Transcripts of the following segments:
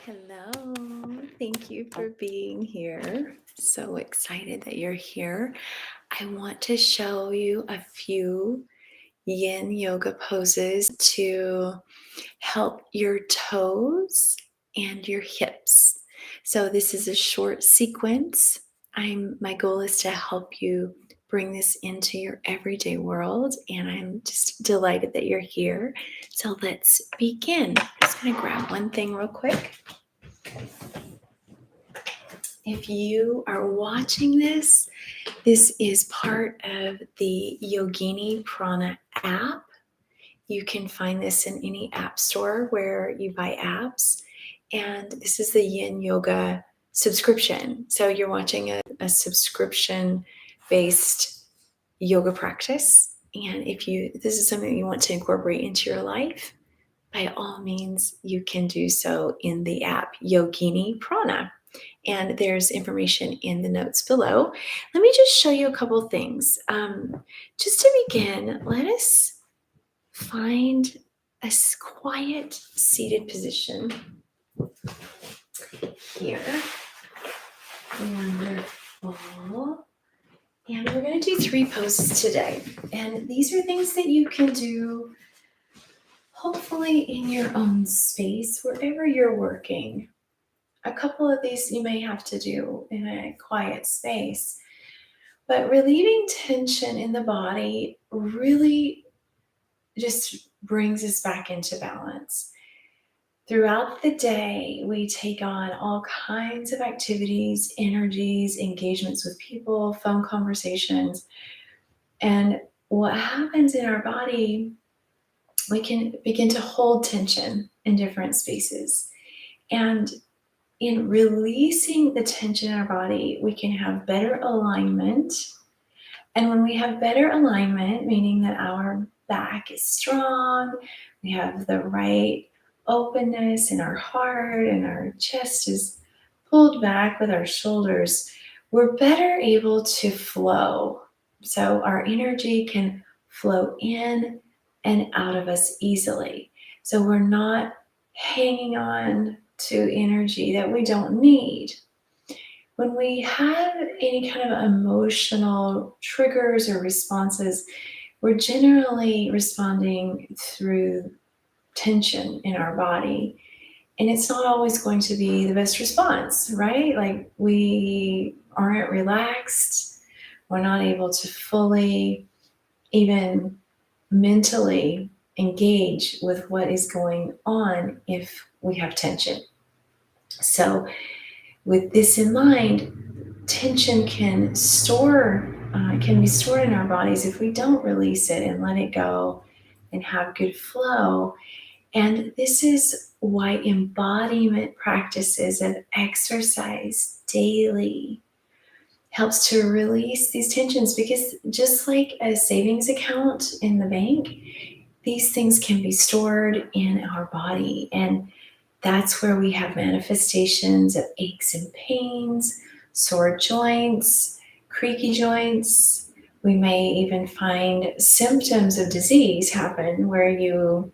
Hello. Thank you for being here. So excited that you're here. I want to show you a few Yin Yoga poses to help your toes and your hips. So this is a short sequence. My goal is to help you bring this into your everyday world, and I'm just delighted that you're here. So let's begin. I'm just going to grab one thing real quick. If you are watching this is part of the Yogini Prana app. You can find this in any app store where you buy apps. And this is the Yin Yoga subscription. So you're watching a subscription-based yoga practice. And if this is something you want to incorporate into your life, by all means, you can do so in the app Yogini Prana. And there's information in the notes below. Let me just show you a couple things. Just to begin, let us find a quiet seated position here. Wonderful. And we're going to do 3 poses today. And these are things that you can do hopefully in your own space, wherever you're working. A couple of these you may have to do in a quiet space, but relieving tension in the body really just brings us back into balance. Throughout the day, we take on all kinds of activities, energies, engagements with people, phone conversations, and what happens in our body, we can begin to hold tension in different spaces. And in releasing the tension in our body, we can have better alignment. And when we have better alignment, meaning that our back is strong, we have the right openness in our heart, and our chest is pulled back with our shoulders, we're better able to flow. So our energy can flow in and out of us easily. So we're not hanging on to energy that we don't need. When we have any kind of emotional triggers or responses, we're generally responding through tension in our body. And it's not always going to be the best response, right? Like we aren't relaxed. We're not able to fully, even mentally, engage with what is going on if we have tension. So with this in mind, tension can be stored in our bodies if we don't release it and let it go and have good flow. And this is why embodiment practices of exercise daily helps to release these tensions, because just like a savings account in the bank, these things can be stored in our body. And that's where we have manifestations of aches and pains, sore joints, creaky joints. We may even find symptoms of disease happen where you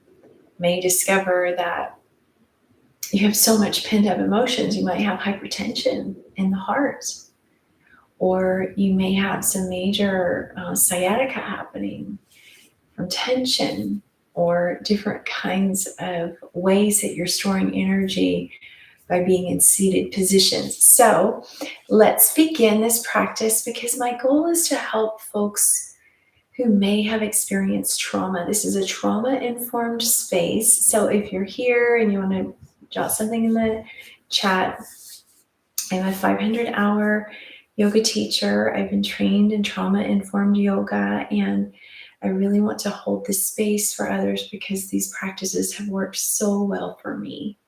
may discover that you have so much pent up emotions. You might have hypertension in the heart, or you may have some major sciatica happening from tension, or different kinds of ways that you're storing energy by being in seated positions. So let's begin this practice, because my goal is to help folks who may have experienced trauma. This is a trauma-informed space. So if you're here and you want to jot something in the chat, I'm a 500-hour yoga teacher. I've been trained in trauma-informed yoga, and I really want to hold this space for others because these practices have worked so well for me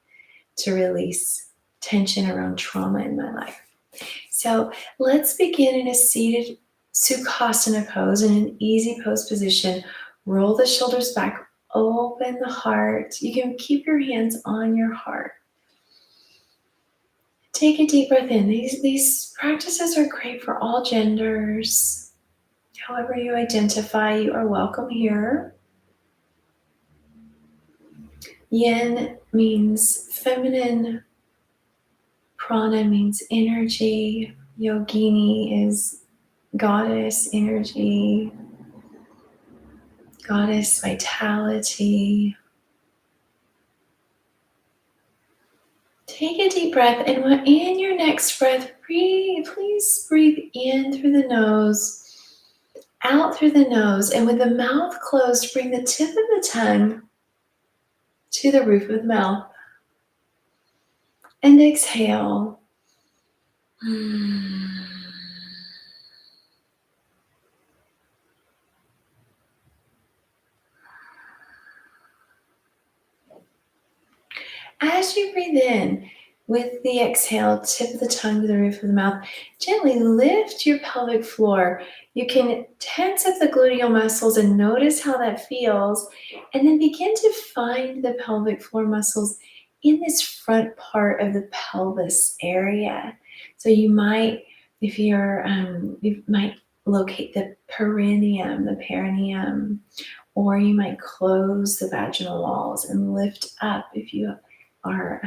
to release tension around trauma in my life. So let's begin in a seated Sukhasana pose, in an easy pose position. Roll the shoulders back, open the heart. You can keep your hands on your heart. Take a deep breath in. These practices are great for all genders. However you identify, you are welcome here. Yin means feminine Prana means energy. Yogini is goddess energy, goddess vitality. Take a deep breath, and in your next breath, please breathe in through the nose, out through the nose, and with the mouth closed, bring the tip of the tongue to the roof of the mouth. And exhale. As you breathe in, with the exhale, tip of the tongue to the roof of the mouth, gently lift your pelvic floor. You can tense up the gluteal muscles and notice how that feels, and then begin to find the pelvic floor muscles in this front part of the pelvis area. So you might, you might locate the perineum, or you might close the vaginal walls and lift up if you are,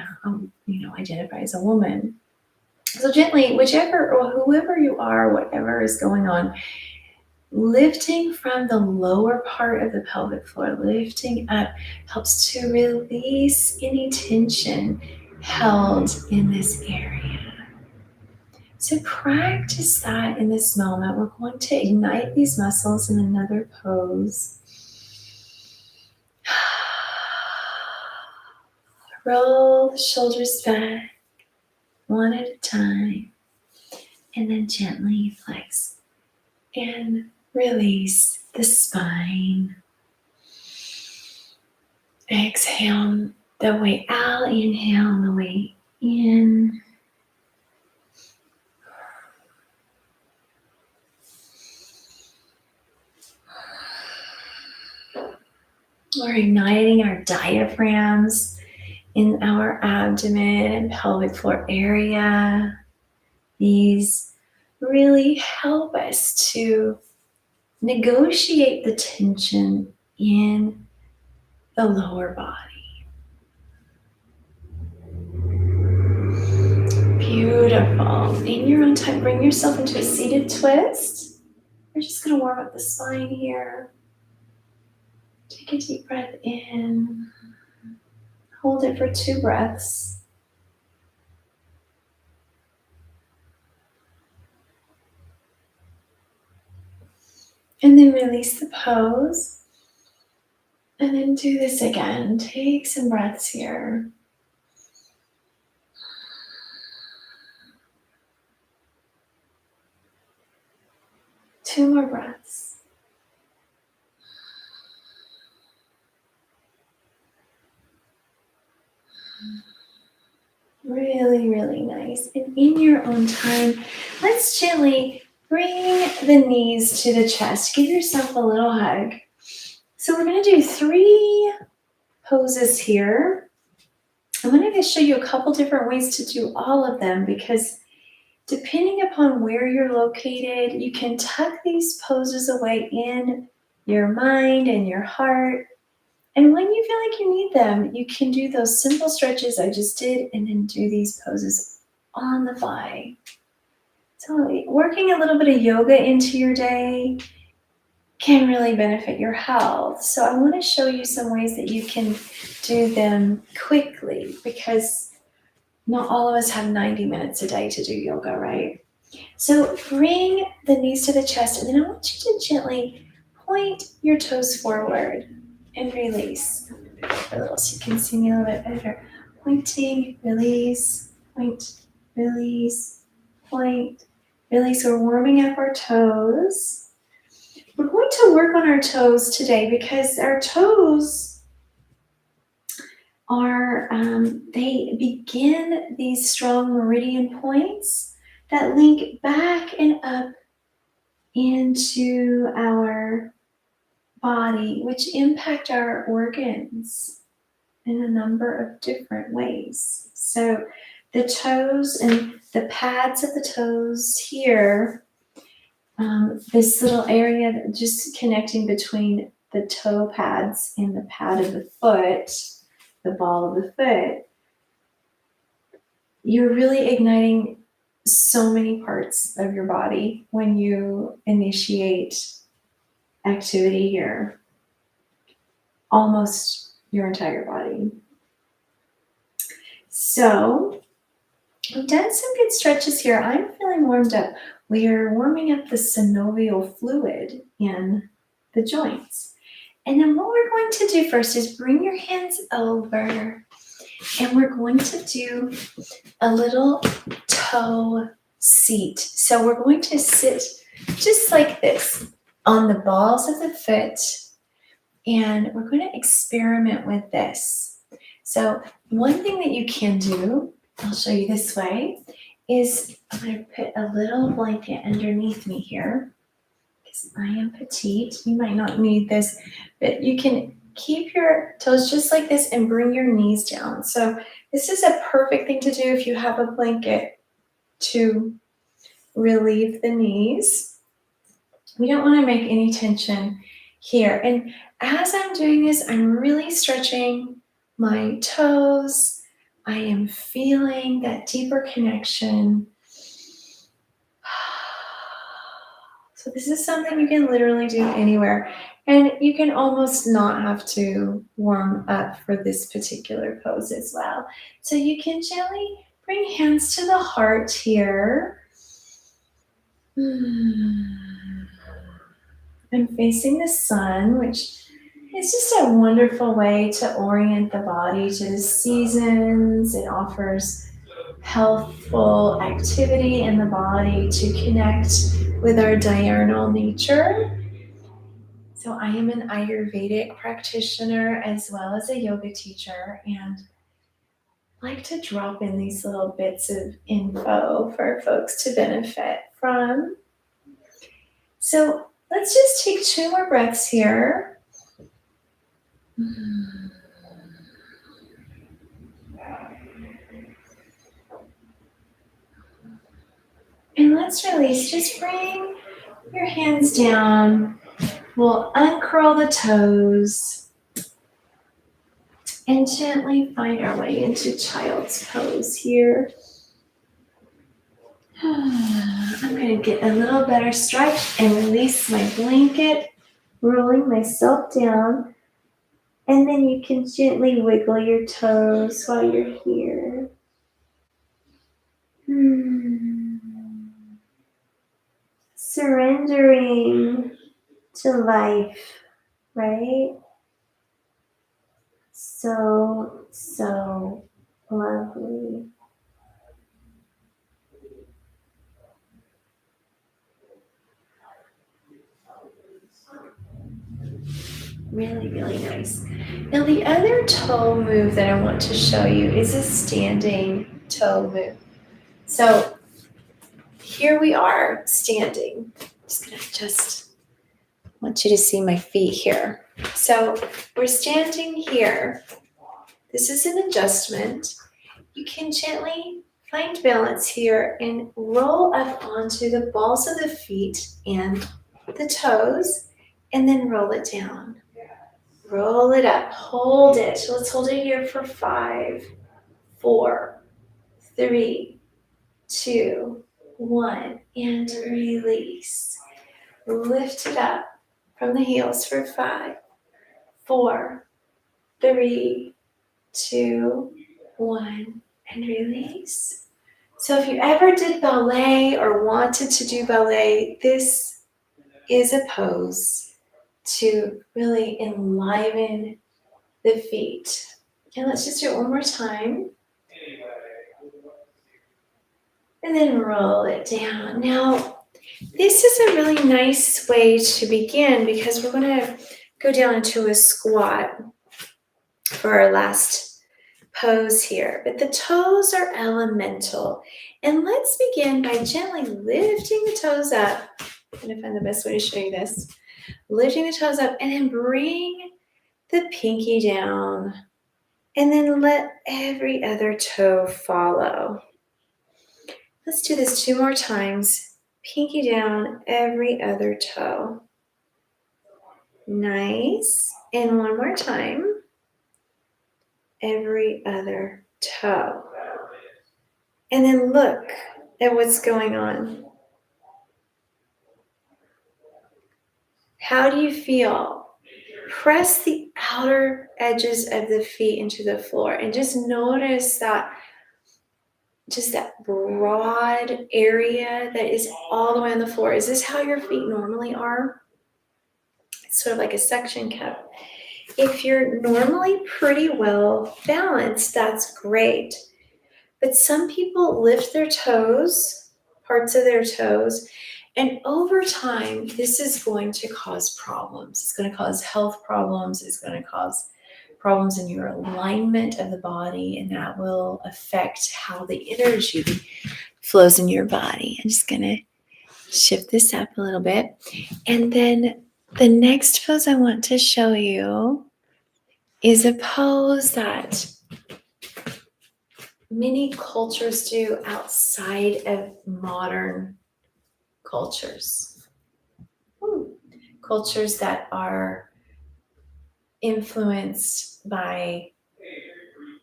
identify as a woman. So gently, whichever or whoever you are, whatever is going on, lifting from the lower part of the pelvic floor, lifting up helps to release any tension held in this area. So practice that in this moment. We're going to ignite these muscles in another pose. Roll the shoulders back one at a time, and then gently flex and release the spine. Exhale the way out, inhale the way in. We're igniting our diaphragms in our abdomen and pelvic floor area. These really help us to negotiate the tension in the lower body. Beautiful. In your own time, bring yourself into a seated twist. We're just going to warm up the spine here. Take a deep breath in. Hold it for 2 breaths. And then release the pose. And then do this again. Take some breaths here. Two more breaths. Really, really nice. And in your own time, let's gently bring the knees to the chest. Give yourself a little hug. So we're going to do 3 poses here. I'm going to show you a couple different ways to do all of them, because depending upon where you're located, you can tuck these poses away in your mind and your heart. And when you feel like you need them, you can do those simple stretches I just did and then do these poses on the fly. So working a little bit of yoga into your day can really benefit your health. So I want to show you some ways that you can do them quickly, because not all of us have 90 minutes a day to do yoga, right? So bring the knees to the chest, and then I want you to gently point your toes forward and release. A little so you can see me a little bit better. Pointing, release, point, release, point, release. We're warming up our toes. We're going to work on our toes today, because our toes are, they begin these strong meridian points that link back and up into our body, which impact our organs in a number of different ways. So the toes and the pads of the toes here, this little area just connecting between the toe pads and the pad of the foot, the ball of the foot, you're really igniting so many parts of your body when you initiate activity here. Almost your entire body. So we've done some good stretches here. I'm feeling warmed up. We are warming up the synovial fluid in the joints. And then what we're going to do first is bring your hands over, and we're going to do a little toe seat. So we're going to sit just like this on the balls of the foot, and we're going to experiment with this. So one thing that you can do, I'll show you this way, is I'm going to put a little blanket underneath me here because I am petite. You might not need this, but you can keep your toes just like this and bring your knees down. So this is a perfect thing to do if you have a blanket to relieve the knees. We don't want to make any tension here. And as I'm doing this, I'm really stretching my toes. I am feeling that deeper connection. So this is something you can literally do anywhere. And you can almost not have to warm up for this particular pose as well. So you can gently bring hands to the heart here. I'm facing the sun, which is just a wonderful way to orient the body to the seasons. It offers healthful activity in the body to connect with our diurnal nature. So I am an Ayurvedic practitioner as well as a yoga teacher, and like to drop in these little bits of info for folks to benefit from. So let's just take 2 more breaths here. And let's release. Just bring your hands down. We'll uncurl the toes and gently find our way into child's pose here. I'm going to get a little better stretch and release my blanket, rolling myself down. And then you can gently wiggle your toes while you're here. Surrendering to life, right? So, so lovely. Really, really nice. Now the other toe move that I want to show you is a standing toe move. So here we are standing. Just gonna want you to see my feet here. So we're standing here. This is an adjustment. You can gently find balance here and roll up onto the balls of the feet and the toes, and then roll it down. Roll it up, hold it. Let's hold it here for 5, 4, 3, 2, 1, and release. Lift it up from the heels for 5, 4, 3, 2, 1, and release. So if you ever did ballet or wanted to do ballet, this is a pose to really enliven the feet. Okay, let's just do it one more time. And then roll it down. Now, this is a really nice way to begin because we're going to go down into a squat for our last pose here. But the toes are elemental. And let's begin by gently lifting the toes up. I'm going to find the best way to show you this. Lifting the toes up and then bring the pinky down. And then let every other toe follow. Let's do this 2 more times. Pinky down, every other toe. Nice. And 1 more time. Every other toe. And then look at what's going on. How do you feel? Press the outer edges of the feet into the floor and just notice that, just that broad area that is all the way on the floor. Is this how your feet normally are? It's sort of like a suction cup. If you're normally pretty well balanced, that's great. But some people lift their toes, parts of their toes, and over time, this is going to cause problems. It's going to cause health problems. It's going to cause problems in your alignment of the body, and that will affect how the energy flows in your body. I'm just going to shift this up a little bit. And then the next pose I want to show you is a pose that many cultures do outside of modern cultures. Cultures that are influenced by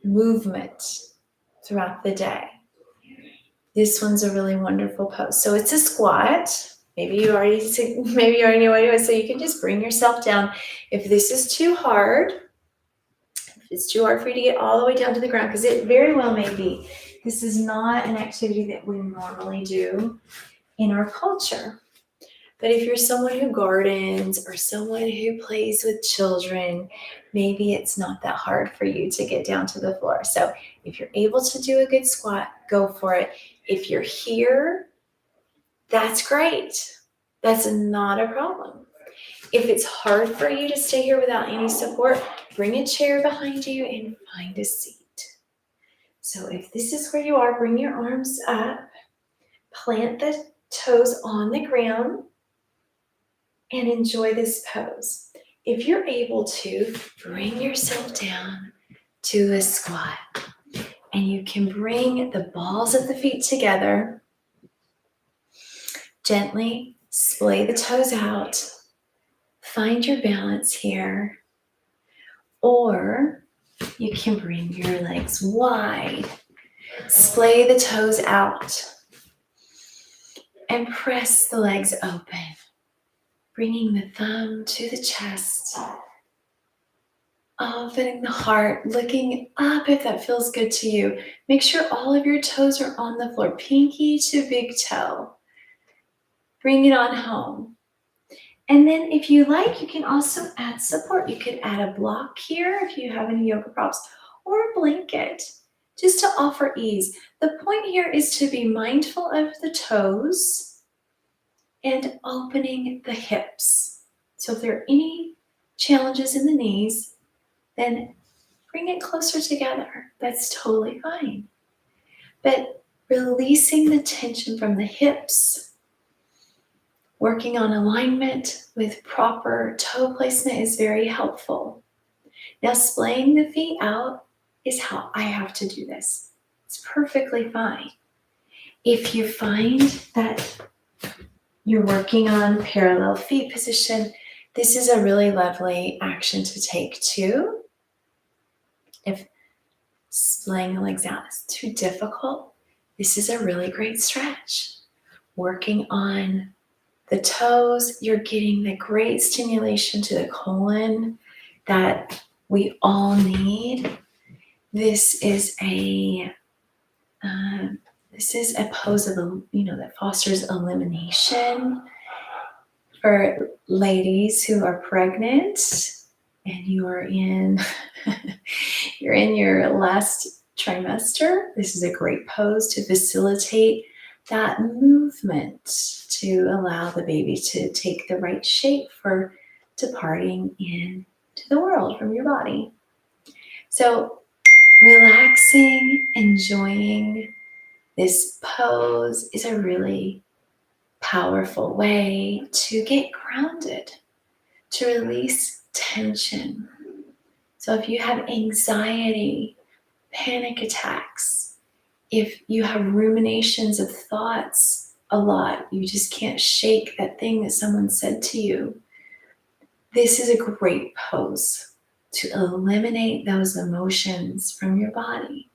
movement throughout the day. This one's a really wonderful pose. So it's a squat. Maybe you already know what it is. So you can just bring yourself down. If this is too hard, if it's too hard for you to get all the way down to the ground, because it very well may be, this is not an activity that we normally do in our culture. But if you're someone who gardens or someone who plays with children, maybe it's not that hard for you to get down to the floor. So if you're able to do a good squat, go for it. If you're here, that's great. That's not a problem. If it's hard for you to stay here without any support, bring a chair behind you and find a seat. So if this is where you are, bring your arms up, plant the toes on the ground, and enjoy this pose. If you're able to, bring yourself down to a squat. And you can bring the balls of the feet together. Gently splay the toes out. Find your balance here. Or you can bring your legs wide. Splay the toes out. And press the legs open. Bringing the thumb to the chest, opening the heart, looking up if that feels good to you. Make sure all of your toes are on the floor, pinky to big toe. Bring it on home. And then if you like, you can also add support. You could add a block here if you have any yoga props, or a blanket, just to offer ease. The point here is to be mindful of the toes and opening the hips. So if there are any challenges in the knees, then bring it closer together. That's totally fine. But releasing the tension from the hips, working on alignment with proper toe placement is very helpful. Now, splaying the feet out is how I have to do this. It's perfectly fine. If you find that you're working on parallel feet position, this is a really lovely action to take too. If splaying the legs out is too difficult, this is a really great stretch. Working on the toes, you're getting the great stimulation to the colon that we all need. This is a pose of that fosters elimination for ladies who are pregnant and you're in your last trimester. This is a great pose to facilitate that movement, to allow the baby to take the right shape for departing into the world from your body. So relaxing, enjoying this pose is a really powerful way to get grounded, to release tension. So if you have anxiety, panic attacks, if you have ruminations of thoughts a lot, you just can't shake that thing that someone said to you, this is a great pose to eliminate those emotions from your body.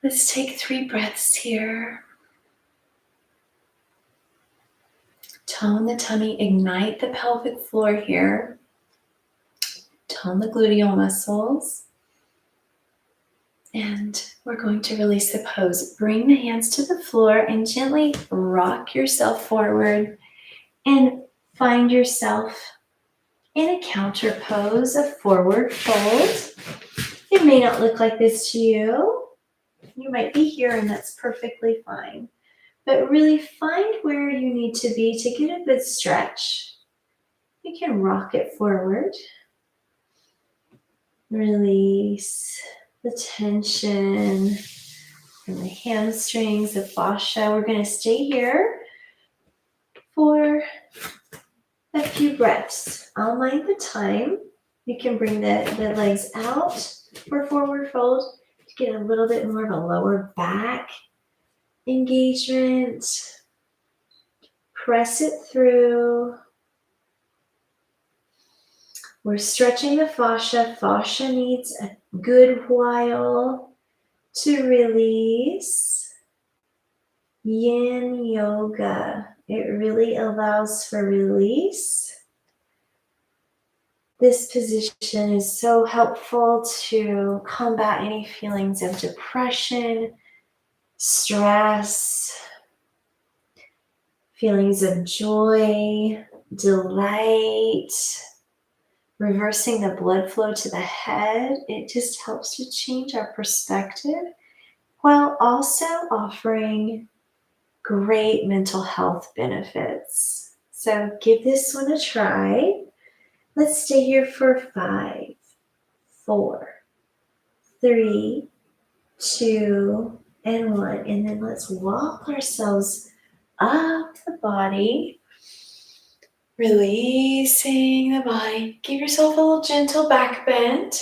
Let's take 3 breaths here. Tone the tummy, ignite the pelvic floor here. Tone the gluteal muscles. And we're going to release the pose. Bring the hands to the floor and gently rock yourself forward and find yourself in a counter pose, a forward fold. It may not look like this to you. You might be here and that's perfectly fine. But really find where you need to be to get a good stretch. You can rock it forward. Release the tension from the hamstrings, the fascia. We're going to stay here for a few breaths. I'll mind the time. You can bring the legs out for forward fold to get a little bit more of a lower back engagement. Press it through. We're stretching the fascia. Fascia needs a good while to release. Yin Yoga. It really allows for release. This position is so helpful to combat any feelings of depression, stress, feelings of joy, delight, reversing the blood flow to the head. It just helps to change our perspective while also offering great mental health benefits. So give this one a try. Let's stay here for 5, 4, 3, 2, and 1. And then let's walk ourselves up the body, releasing the body. Give yourself a little gentle back bend.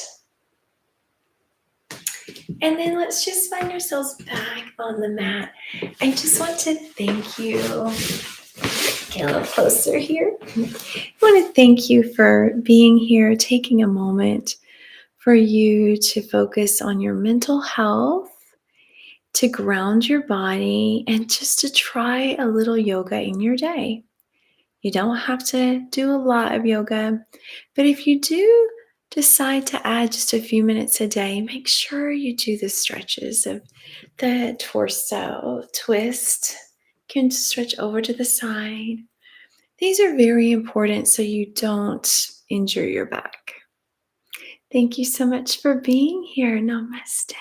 And then let's just find ourselves back on the mat. I just want to thank you. Get a little closer here. I want to thank you for being here, taking a moment for you to focus on your mental health, to ground your body, and just to try a little yoga in your day. You don't have to do a lot of yoga, but if you do decide to add just a few minutes a day, make sure you do the stretches of the torso, twist. You can stretch over to the side. These are very important so you don't injure your back. Thank you so much for being here. Namaste.